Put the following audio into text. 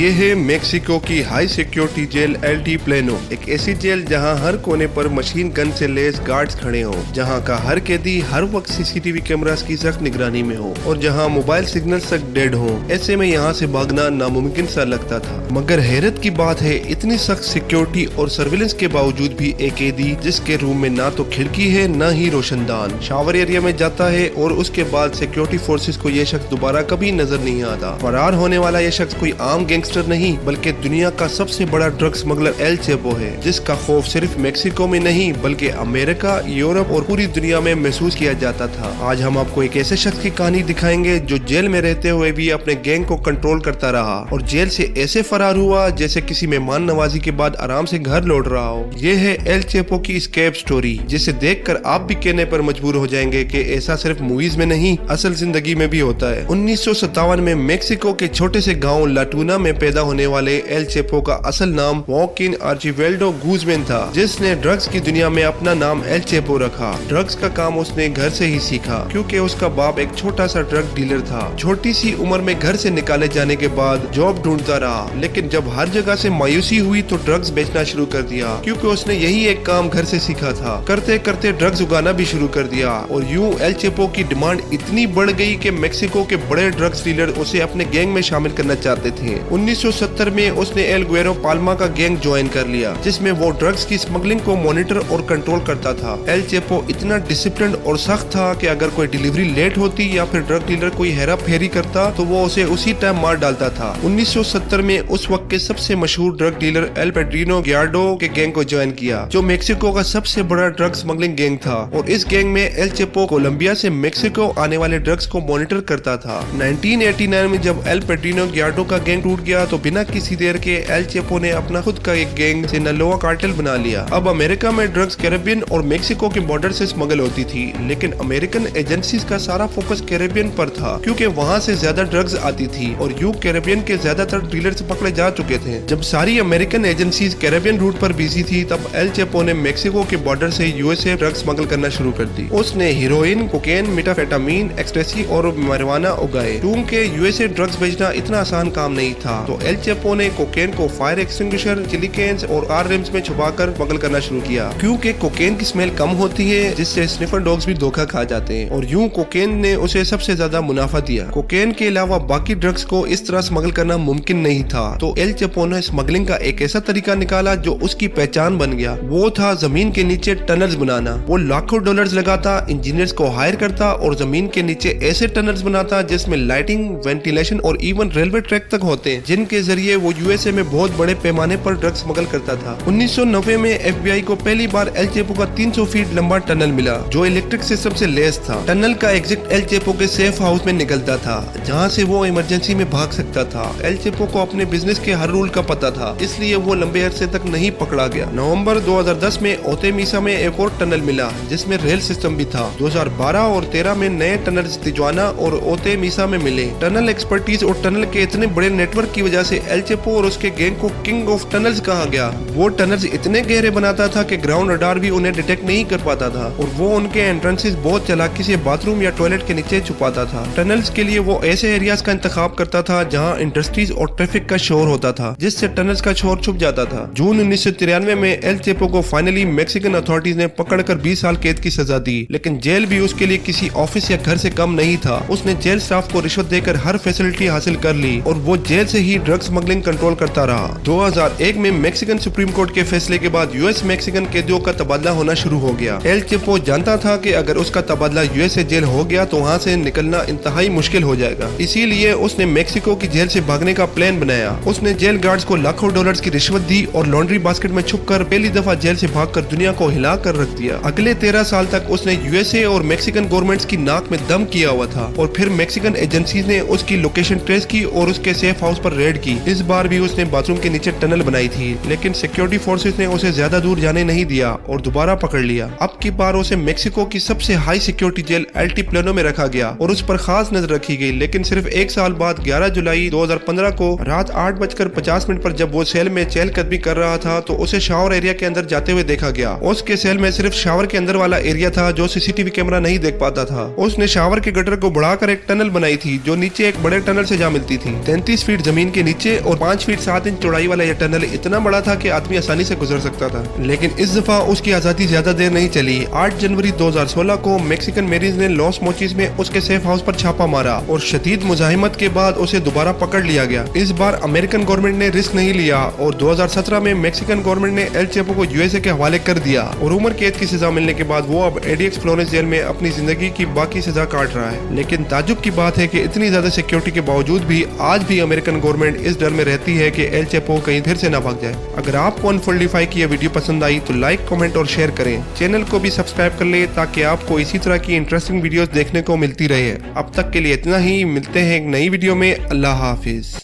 ये है मेक्सिको की high security jail El Plano, एक ऐसी जेल जहां हर कोने पर मशीन गन से लेस गार्ड्स खड़े हों, जहां का हर कैदी हर वक्त सीसीटीवी कैमरास की सख्त निगरानी में हो और जहां मोबाइल सिग्नल तक डेड हो। ऐसे में यहां से भागना नामुमकिन सा लगता था, मगर हैरत की बात है इतनी सख्त सिक्योरिटी और सर्विलेंस के बावजूद भी एक कैदी जिसके रूम में ना तो खिड़की है न ही रोशनदान, शावर एरिया में जाता है और उसके बाद सिक्योरिटी फोर्सेस को यह शख्स दोबारा कभी नजर नहीं आता। फरार होने वाला यह शख्स कोई आम गैंगस्टर नहीं बल्कि दुनिया का सबसे बड़ा ड्रग स्मगलर एल चेपो है, जिसका खौफ सिर्फ मेक्सिको में नहीं बल्कि अमेरिका, यूरोप और पूरी दुनिया में महसूस किया जाता था। आज हम आपको एक ऐसे शख्स की कहानी दिखाएंगे जो जेल में रहते हुए भी अपने गैंग को कंट्रोल करता रहा और जेल से ऐसे फरार हुआ जैसे किसी मेहमान नवाजी के बाद आराम से घर लौट रहा हो। ये है एल चेपो की एस्केप स्टोरी, जिसे देखकर आप भी कहने पर मजबूर हो जाएंगे कि ऐसा सिर्फ मूवीज में नहीं असल जिंदगी में भी होता है। 1957 में मेक्सिको के छोटे से गांव लाटूना में पैदा होने वाले एल चेपो का असल नाम वॉकिन आर्चिवेल्डो गुज़मैन था, जिसने ड्रग्स की दुनिया में अपना नाम एल चेपो रखा। ड्रग्स का काम उसने घर से ही सीखा क्योंकि उसका बाप एक छोटा सा ड्रग डीलर था। छोटी सी उम्र में घर से निकाले जाने के बाद जॉब ढूंढता रहा, लेकिन जब हर जगह से मायूसी हुई तो ड्रग्स बेचना शुरू कर दिया क्योंकि उसने यही एक काम घर से सीखा था। करते करते ड्रग्स उगाना भी शुरू कर दिया और यूं एल चेपो की डिमांड इतनी बढ़ गई कि मेक्सिको के बड़े ड्रग्स डीलर उसे अपने गैंग में शामिल करना चाहते थे। 1970 में उसने एल गुएरो पाल्मा का गैंग ज्वाइन कर लिया, जिसमें वो ड्रग्स की स्मगलिंग को मॉनिटर और कंट्रोल करता था। एल चेपो इतना डिसिप्लिन और सख्त था कि अगर कोई डिलीवरी लेट होती या फिर ड्रग डीलर कोई हेरा फेरी करता तो वो उसे उसी टाइम मार डालता था। 1970 में उस वक्त के सबसे मशहूर ड्रग डीलर एल पेड्रिनो गियार्डो के गैंग को ज्वाइन किया, जो मेक्सिको का सबसे बड़ा ड्रग स्मगलिंग गैंग था और इस गैंग में एल चेपो कोलंबिया से मेक्सिको आने वाले ड्रग्स को मॉनिटर करता था। 1989 में जब एल पेड्रिनो गियार्डो का गैंग टूट गया तो बिना किसी देर के एल चेपो ने अपना खुद का एक गैंग सिनालोआ कार्टेल बना लिया। अब अमेरिका में ड्रग्स कैरेबियन और मेक्सिको के बॉर्डर से स्मगल होती थी, लेकिन अमेरिकन एजेंसीज का सारा फोकस कैरेबियन पर था क्योंकि वहां से ज्यादा ड्रग्स आती थी और यूं कैरेबियन के ज्यादातर डीलर्स पकड़े जा चुके थे। जब सारी अमेरिकन एजेंसीज कैरेबियन रूट पर बिजी थी तब एल चेपो ने मेक्सिको के बॉर्डर से यूएसए ड्रग्स स्मगल करना शुरू कर दी। उसने हीरोइन, कोकेन, मेटाफेटामीन, एक्सटेसी और marijuana उगाए। क्योंकि यूएसए ड्रग्स बेचना इतना आसान काम नहीं था तो एल चेपो ने कोकेन को फायर एक्सटिंग्विशर, चिली कैन्स और कार रिम्स में छुपाकर स्मगल करना शुरू किया क्योंकि कोकेन की स्मेल कम होती है, जिससे स्निफर डॉग्स भी धोखा खा जाते हैं और यूं कोकेन ने उसे सबसे ज्यादा मुनाफा दिया। कोकेन के अलावा बाकी ड्रग्स को इस तरह स्मगल करना मुमकिन नहीं था तो एल चेपो ने स्मगलिंग का एक ऐसा तरीका निकाला जो उसकी पहचान बन गया। वो था जमीन के नीचे टनल्स बनाना। वो लाखों डॉलर्स लगाता, इंजीनियर्स को हायर करता और जमीन के नीचे ऐसे टनल्स बनाता जिसमें लाइटिंग, वेंटिलेशन और इवन रेलवे ट्रैक तक होते हैं, जिनके जरिए वो यूएसए में बहुत बड़े पैमाने पर ड्रग्स स्मगल करता था। 1990 में एफबीआई को पहली बार एल चेपो का 300 फीट लंबा टनल मिला जो इलेक्ट्रिक सिस्टम से लैस था। टनल का एग्जिट एल चेपो के सेफ हाउस में निकलता था जहां से वो इमरजेंसी में भाग सकता था। एल चेपो को अपने बिजनेस के हर रूल का पता था, इसलिए वो लंबे अरसे तक नहीं पकड़ा गया। नवंबर 2010 में ओतेमीसा में एक और टनल मिला जिसमें रेल सिस्टम भी था। 2012 और 13 में नए टनल्स तिजुआना और ओतेमीसा में मिले। टनल एक्सपर्टीज और टनल के इतने बड़े नेटवर्क की वजह से एल चेपो और उसके गैंग को किंग ऑफ टनल्स कहा गया। वो टनल्स इतने गहरे बनाता था कि ग्राउंड रडार भी उन्हें डिटेक्ट नहीं कर पाता था और वो उनके एंट्रेंसेस बहुत चालाकी से बाथरूम या टॉयलेट के नीचे छुपाता था। टनल्स के लिए वो ऐसे एरियाज का इंतखाब करता था जहां इंडस्ट्रीज और ट्रैफिक का शोर होता था, जिससे टनल्स का शोर छुप जाता था। जून 1993 में एल चेपो को फाइनली मेक्सिकन अथॉरिटीज ने पकड़कर 20 साल कैद की सजा दी, लेकिन जेल भी उसके लिए किसी ऑफिस या घर से कम नहीं था। उसने जेल स्टाफ को रिश्वत देकर हर फैसिलिटी हासिल कर ली और वो जेल से ही ड्रग स्मगलिंग कंट्रोल करता रहा। 2001 में मेक्सिकन सुप्रीम कोर्ट के फैसले के बाद यूएस मेक्सिकन कैदियों का तबादला होना शुरू हो गया। एल चेपो जानता था कि अगर उसका तबादला यूएसए जेल हो गया तो वहाँ से निकलना इंतहाई मुश्किल हो जाएगा, इसीलिए उसने मेक्सिको की जेल से भागने का प्लान बनाया। उसने जेल गार्ड्स को लाखों डॉलर्स की रिश्वत दी और लॉन्ड्री बास्केट में छुपकर पहली दफा जेल से भागकर दुनिया को हिला कर रख दिया। अगले 13 साल तक उसने यूएसए और मेक्सिकन गवर्नमेंट्स की नाक में दम किया हुआ था और फिर मेक्सिकन एजेंसीज ने उसकी लोकेशन ट्रेस की और उसके सेफ हाउस पर रेड की। इस बार भी उसने बाथरूम के नीचे टनल बनाई थी, लेकिन सिक्योरिटी फोर्सेस ने उसे ज्यादा दूर जाने नहीं दिया और दोबारा पकड़ लिया। अब की बार उसे मेक्सिको की सबसे high security jail El Plano में रखा गया और उस पर खास नजर रखी गई, लेकिन सिर्फ एक साल बाद 11 जुलाई 2015 को रात 8:50 पर जब वो सेल में चहलकदमी कर रहा था तो उसे शावर एरिया के अंदर जाते हुए देखा गया। उसके सेल में सिर्फ शावर के अंदर वाला एरिया था जो सीसीटीवी कैमरा नहीं देख पाता था। उसने शावर के गटर को बढ़ाकर एक टनल बनाई थी जो नीचे एक बड़े टनल से जा मिलती थी। 33 फीट जमीन जमीन के नीचे और 5 फीट 7 इंच चौड़ाई वाला यह टनल इतना बड़ा था कि आदमी आसानी से गुजर सकता था। लेकिन इस दफा उसकी आजादी ज्यादा देर नहीं चली। 8 जनवरी 2016 को मैक्सिकन मेरीज ने लॉस मोचिस में उसके सेफ हाउस पर छापा मारा और शदीद मुजाहिमत के बाद उसे दोबारा पकड़ लिया गया। इस बार अमेरिकन गवर्नमेंट ने रिस्क नहीं लिया और 2017 में मैक्सिकन गवर्नमेंट ने एल चेपो को यूएसए के हवाले कर दिया और उम्र कैद की सजा मिलने के बाद वो अब एडीएक्स फ्लोरेंस जेल में अपनी जिंदगी की बाकी सजा काट रहा है। लेकिन ताज्जुब की बात है कि इतनी ज्यादा सिक्योरिटी के बावजूद भी आज भी अमेरिकन गवर्नमेंट इस डर में रहती है कि एल चेपो कहीं फिर से ना भाग जाए। अगर आपको अनफोल्डिफाई की यह वीडियो पसंद आई तो लाइक, कमेंट और शेयर करें। चैनल को भी सब्सक्राइब कर ले ताकि आपको इसी तरह की इंटरेस्टिंग वीडियोस देखने को मिलती रहे। अब तक के लिए इतना ही, मिलते हैं एक नई वीडियो में। अल्लाह हाफिज।